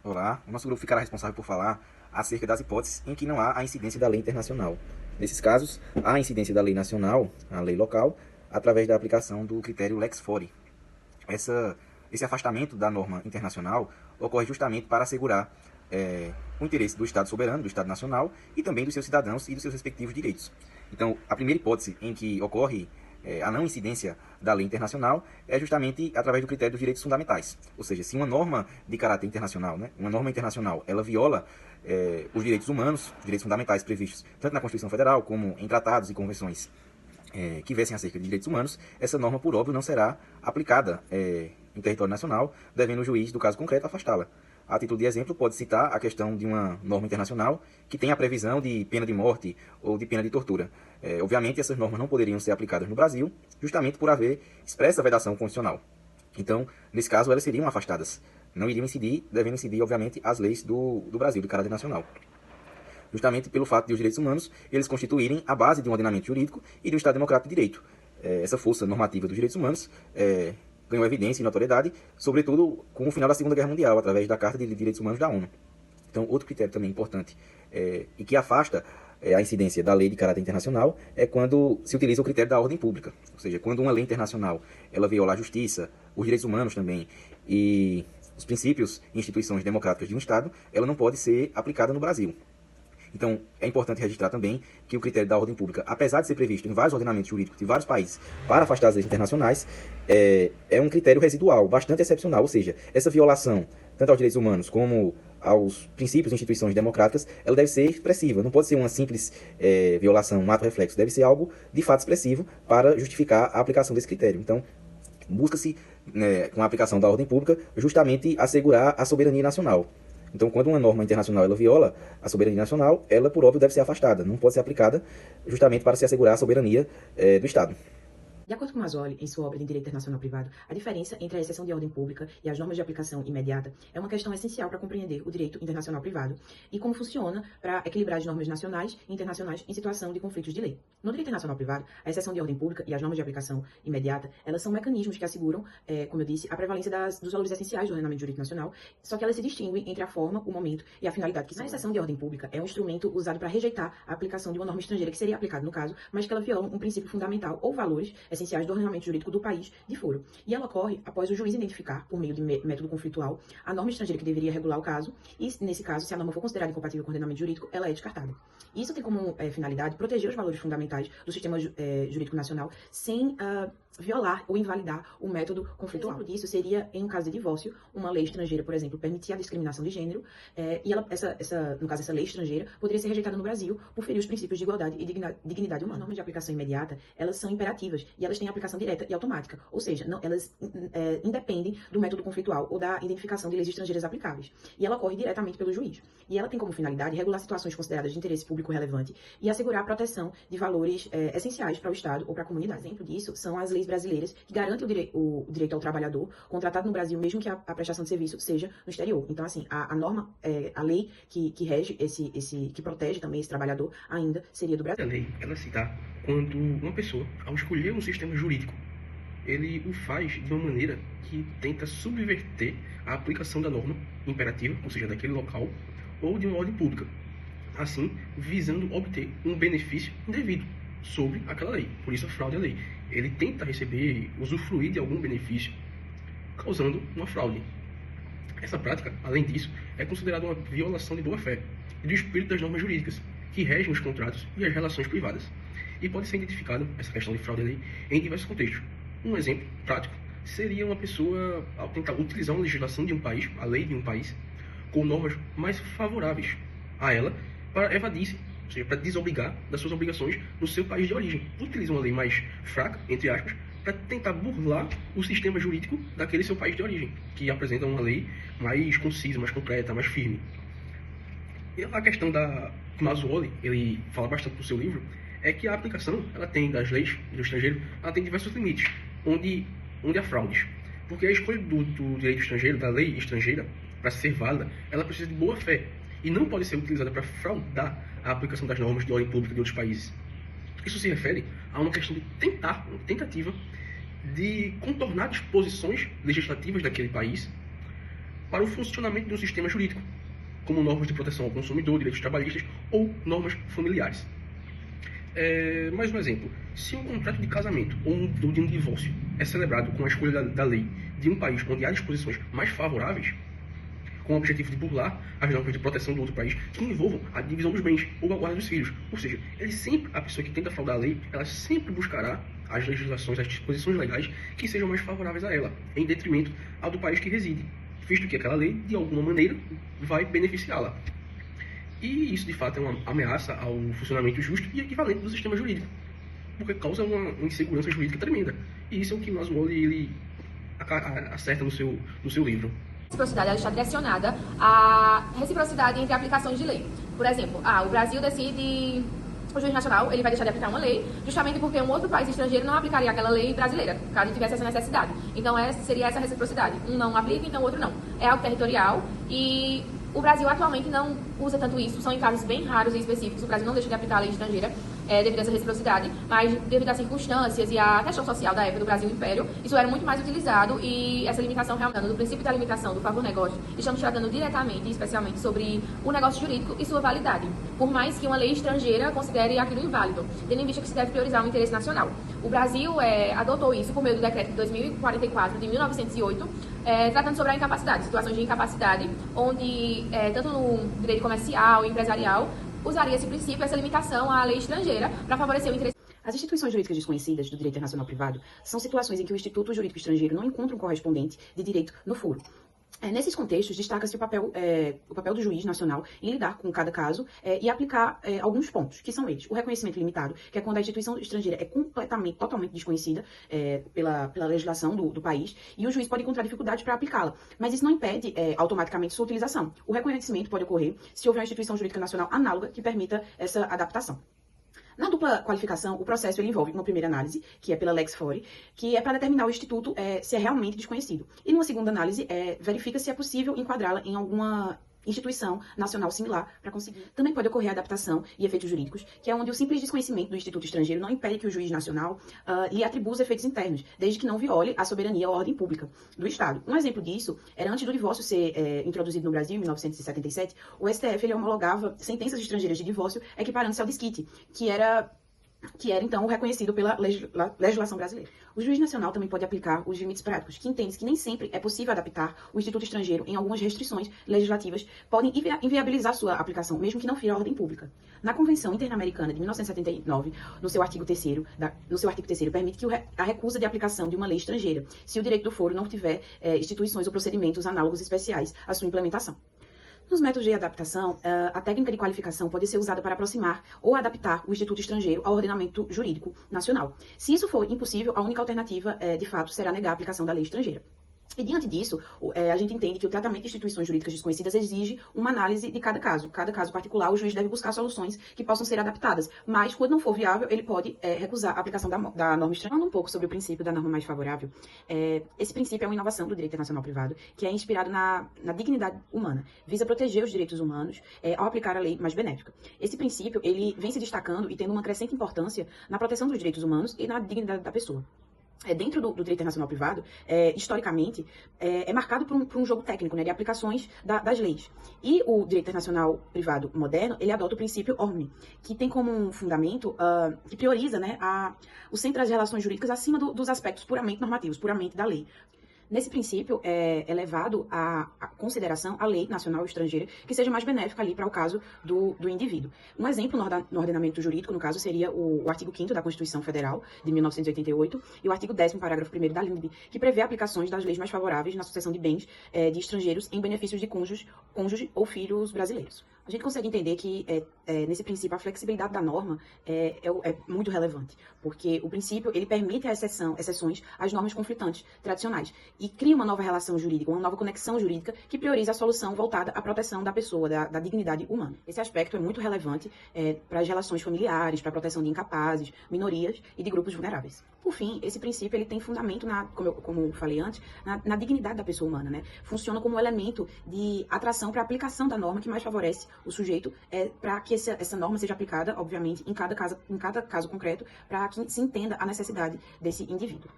Olá, o nosso grupo ficará responsável por falar acerca das hipóteses em que não há a incidência da lei internacional. Nesses casos, há a incidência da lei nacional, a lei local, através da aplicação do critério lex fori. Esse afastamento da norma internacional ocorre justamente para assegurar o interesse do Estado soberano, do Estado nacional, e também dos seus cidadãos e dos seus respectivos direitos. Então, a primeira hipótese em que ocorre a não incidência da lei internacional é justamente através do critério dos direitos fundamentais. Ou seja, se uma norma de caráter internacional, uma norma internacional, ela viola os direitos humanos, os direitos fundamentais previstos tanto na Constituição Federal como em tratados e convenções que vessem acerca de direitos humanos, essa norma, por óbvio, não será aplicada em território nacional, devendo o juiz, do caso concreto, afastá-la. A título de exemplo, pode citar a questão de uma norma internacional que tem a previsão de pena de morte ou de pena de tortura. Obviamente, essas normas não poderiam ser aplicadas no Brasil, justamente por haver expressa vedação constitucional. Então, nesse caso, elas seriam afastadas. Não iriam incidir, devendo incidir, obviamente, as leis do Brasil, de caráter nacional. Justamente pelo fato de os direitos humanos eles constituírem a base de um ordenamento jurídico e de um Estado democrático de direito. Essa força normativa dos direitos humanos ganhou evidência e notoriedade, sobretudo com o final da Segunda Guerra Mundial, através da Carta de Direitos Humanos da ONU. Então, outro critério também importante e que afasta a incidência da lei de caráter internacional é quando se utiliza o critério da ordem pública. Ou seja, quando uma lei internacional ela viola a justiça, os direitos humanos também e os princípios e instituições democráticas de um Estado, ela não pode ser aplicada no Brasil. Então, é importante registrar também que o critério da ordem pública, apesar de ser previsto em vários ordenamentos jurídicos de vários países para afastar as leis internacionais, é um critério residual, bastante excepcional. Ou seja, essa violação, tanto aos direitos humanos como aos princípios e instituições democráticas, ela deve ser expressiva. Não pode ser uma simples violação, um ato reflexo. Deve ser algo de fato expressivo para justificar a aplicação desse critério. Então, busca-se, com a aplicação da ordem pública, justamente assegurar a soberania nacional. Então, quando uma norma internacional ela viola a soberania nacional, ela, por óbvio, deve ser afastada. Não pode ser aplicada justamente para se assegurar a soberania do Estado. De acordo com Mazzoli, em sua obra de Direito Internacional Privado, a diferença entre a exceção de ordem pública e as normas de aplicação imediata é uma questão essencial para compreender o direito internacional privado e como funciona para equilibrar as normas nacionais e internacionais em situação de conflitos de lei. No direito internacional privado, a exceção de ordem pública e as normas de aplicação imediata, elas são mecanismos que asseguram, como eu disse, a prevalência dos valores essenciais do ordenamento jurídico nacional, só que elas se distinguem entre a forma, o momento e a finalidade. Que a exceção de ordem pública é um instrumento usado para rejeitar a aplicação de uma norma estrangeira que seria aplicada no caso, mas que ela viola um princípio fundamental ou valores essenciais do ordenamento jurídico do país de foro. E ela ocorre após o juiz identificar, por meio de método conflitual, a norma estrangeira que deveria regular o caso, e nesse caso, se a norma for considerada incompatível com o ordenamento jurídico, ela é descartada. Isso tem como finalidade proteger os valores fundamentais do sistema jurídico nacional sem violar ou invalidar o método conflitual. Um exemplo disso seria, em um caso de divórcio, uma lei estrangeira, por exemplo, permitir a discriminação de gênero, e no caso, essa lei estrangeira poderia ser rejeitada no Brasil por ferir os princípios de igualdade e dignidade humana. As normas de aplicação imediata, elas são imperativas e elas têm aplicação direta e automática, ou seja, elas independem do método conflitual ou da identificação de leis estrangeiras aplicáveis, e ela ocorre diretamente pelo juiz. E ela tem como finalidade regular situações consideradas de interesse público relevante e assegurar a proteção de valores essenciais para o Estado ou para a comunidade. Exemplo disso são as leis brasileiras que garantem o direito ao trabalhador contratado no Brasil, mesmo que a prestação de serviço seja no exterior. Então, assim, a norma, a lei que rege que protege também esse trabalhador ainda seria do Brasil. A lei, ela se dá quando uma pessoa, ao escolher um sistema jurídico, ele o faz de uma maneira que tenta subverter a aplicação da norma imperativa, ou seja, daquele local, ou de uma ordem pública, assim visando obter um benefício indevido sobre aquela lei. Por isso a fraude à lei. Ele tenta usufruir de algum benefício, causando uma fraude. Essa prática, além disso, é considerada uma violação de boa-fé e do espírito das normas jurídicas, que regem os contratos e as relações privadas. E pode ser identificado essa questão de fraude à lei em diversos contextos. Um exemplo prático seria uma pessoa, ao tentar utilizar uma legislação de um país, a lei de um país, com normas mais favoráveis a ela, para evadir-se, ou seja, para desobrigar das suas obrigações no seu país de origem. Utiliza uma lei mais fraca, entre aspas, para tentar burlar o sistema jurídico daquele seu país de origem, que apresenta uma lei mais concisa, mais concreta, mais firme. E a questão da Mazzoli, ele fala bastante no seu livro, é que a aplicação ela tem das leis do estrangeiro, ela tem diversos limites, onde há fraudes. Porque a escolha do direito estrangeiro, da lei estrangeira, para ser válida, ela precisa de boa fé e não pode ser utilizada para fraudar a aplicação das normas de ordem pública de outros países. Isso se refere a uma questão de uma tentativa de contornar disposições legislativas daquele país para o funcionamento do sistema jurídico, como normas de proteção ao consumidor, direitos trabalhistas ou normas familiares. Mais um exemplo: se um contrato de casamento ou de um divórcio é celebrado com a escolha da lei de um país onde há disposições mais favoráveis, com o objetivo de burlar as normas de proteção do outro país que envolvam a divisão dos bens ou a guarda dos filhos. Ou seja, a pessoa que tenta fraudar a lei, ela sempre buscará as legislações, as disposições legais que sejam mais favoráveis a ela, em detrimento ao do país que reside, visto que aquela lei, de alguma maneira, vai beneficiá-la. E isso, de fato, é uma ameaça ao funcionamento justo e equivalente do sistema jurídico, porque causa uma insegurança jurídica tremenda. E isso é o que Maswali ele acerta no seu livro. A reciprocidade ela está direcionada à reciprocidade entre aplicações de lei. Por exemplo, o Brasil decide, o juiz nacional ele vai deixar de aplicar uma lei justamente porque um outro país estrangeiro não aplicaria aquela lei brasileira, caso tivesse essa necessidade. Então seria essa reciprocidade. Um não aplica, então o outro não. É algo territorial e o Brasil atualmente não usa tanto isso, são em casos bem raros e específicos. O Brasil não deixa de aplicar a lei estrangeira devido a essa reciprocidade, mas devido às circunstâncias e à questão social da época do Brasil Império, isso era muito mais utilizado e essa limitação realmente, do princípio da limitação do favor negócio, estamos tratando diretamente e especialmente sobre o negócio jurídico e sua validade, por mais que uma lei estrangeira considere aquilo inválido, tendo em vista que se deve priorizar o interesse nacional. O Brasil adotou isso por meio do decreto de 2044 de 1908, tratando sobre a incapacidade, situações de incapacidade, onde tanto no direito comercial e empresarial usaria esse princípio, essa limitação à lei estrangeira para favorecer o interesse. As instituições jurídicas desconhecidas do direito internacional privado são situações em que o Instituto Jurídico Estrangeiro não encontra um correspondente de direito no foro. Nesses contextos, destaca-se o papel do juiz nacional em lidar com cada caso e aplicar alguns pontos, que são eles. O reconhecimento limitado, que é quando a instituição estrangeira é totalmente desconhecida pela legislação do país, e o juiz pode encontrar dificuldades para aplicá-la. Mas isso não impede automaticamente sua utilização. O reconhecimento pode ocorrer se houver uma instituição jurídica nacional análoga que permita essa adaptação. Na dupla qualificação, o processo ele envolve uma primeira análise, que é pela Lex Fori, que é para determinar o instituto se é realmente desconhecido. E numa segunda análise, verifica se é possível enquadrá-la em alguma instituição nacional similar para conseguir. Também pode ocorrer adaptação e efeitos jurídicos, que é onde o simples desconhecimento do instituto estrangeiro não impede que o juiz nacional lhe atribua os efeitos internos, desde que não viole a soberania ou a ordem pública do Estado. Um exemplo disso era antes do divórcio ser introduzido no Brasil, em 1977, o STF ele homologava sentenças estrangeiras de divórcio equiparando-se ao desquite, que era então reconhecido pela legislação brasileira. O juiz nacional também pode aplicar os limites práticos, que entende que nem sempre é possível adaptar o instituto estrangeiro em algumas restrições legislativas, podem inviabilizar sua aplicação, mesmo que não fira a ordem pública. Na Convenção Interamericana de 1979, no seu artigo 3º, permite que a recusa de aplicação de uma lei estrangeira, se o direito do foro não tiver instituições ou procedimentos análogos especiais à sua implementação. Nos métodos de adaptação, a técnica de qualificação pode ser usada para aproximar ou adaptar o instituto estrangeiro ao ordenamento jurídico nacional. Se isso for impossível, a única alternativa, de fato, será negar a aplicação da lei estrangeira. E diante disso, a gente entende que o tratamento de instituições jurídicas desconhecidas exige uma análise de cada caso. Cada caso particular, o juiz deve buscar soluções que possam ser adaptadas, mas quando não for viável, ele pode recusar a aplicação da norma estrangeira. Falando um pouco sobre o princípio da norma mais favorável, esse princípio é uma inovação do direito internacional privado, que é inspirado na dignidade humana, visa proteger os direitos humanos ao aplicar a lei mais benéfica. Esse princípio, ele vem se destacando e tendo uma crescente importância na proteção dos direitos humanos e na dignidade da pessoa. Dentro do direito internacional privado, historicamente, é marcado por um jogo técnico, de aplicações das leis. E o direito internacional privado moderno, ele adota o princípio omni, que tem como um fundamento, que prioriza o centro das relações jurídicas acima dos aspectos puramente normativos, puramente da lei. Nesse princípio, é levado à consideração a lei nacional ou estrangeira que seja mais benéfica ali para o caso do indivíduo. Um exemplo no ordenamento jurídico, no caso, seria o artigo 5º da Constituição Federal, de 1988, e o artigo 10º, parágrafo 1º da LINDB, que prevê aplicações das leis mais favoráveis na sucessão de bens de estrangeiros em benefícios de cônjuge ou filhos brasileiros. A gente consegue entender que, nesse princípio, a flexibilidade da norma é muito relevante, porque o princípio ele permite exceções às normas conflitantes tradicionais e cria uma nova relação jurídica, uma nova conexão jurídica que prioriza a solução voltada à proteção da pessoa, da dignidade humana. Esse aspecto é muito relevante para as relações familiares, para a proteção de incapazes, minorias e de grupos vulneráveis. Por fim, esse princípio ele tem fundamento, como eu falei antes, na dignidade da pessoa humana. Funciona como um elemento de atração para a aplicação da norma que mais favorece o sujeito, para que essa norma seja aplicada, obviamente, em cada caso concreto, para que se entenda a necessidade desse indivíduo.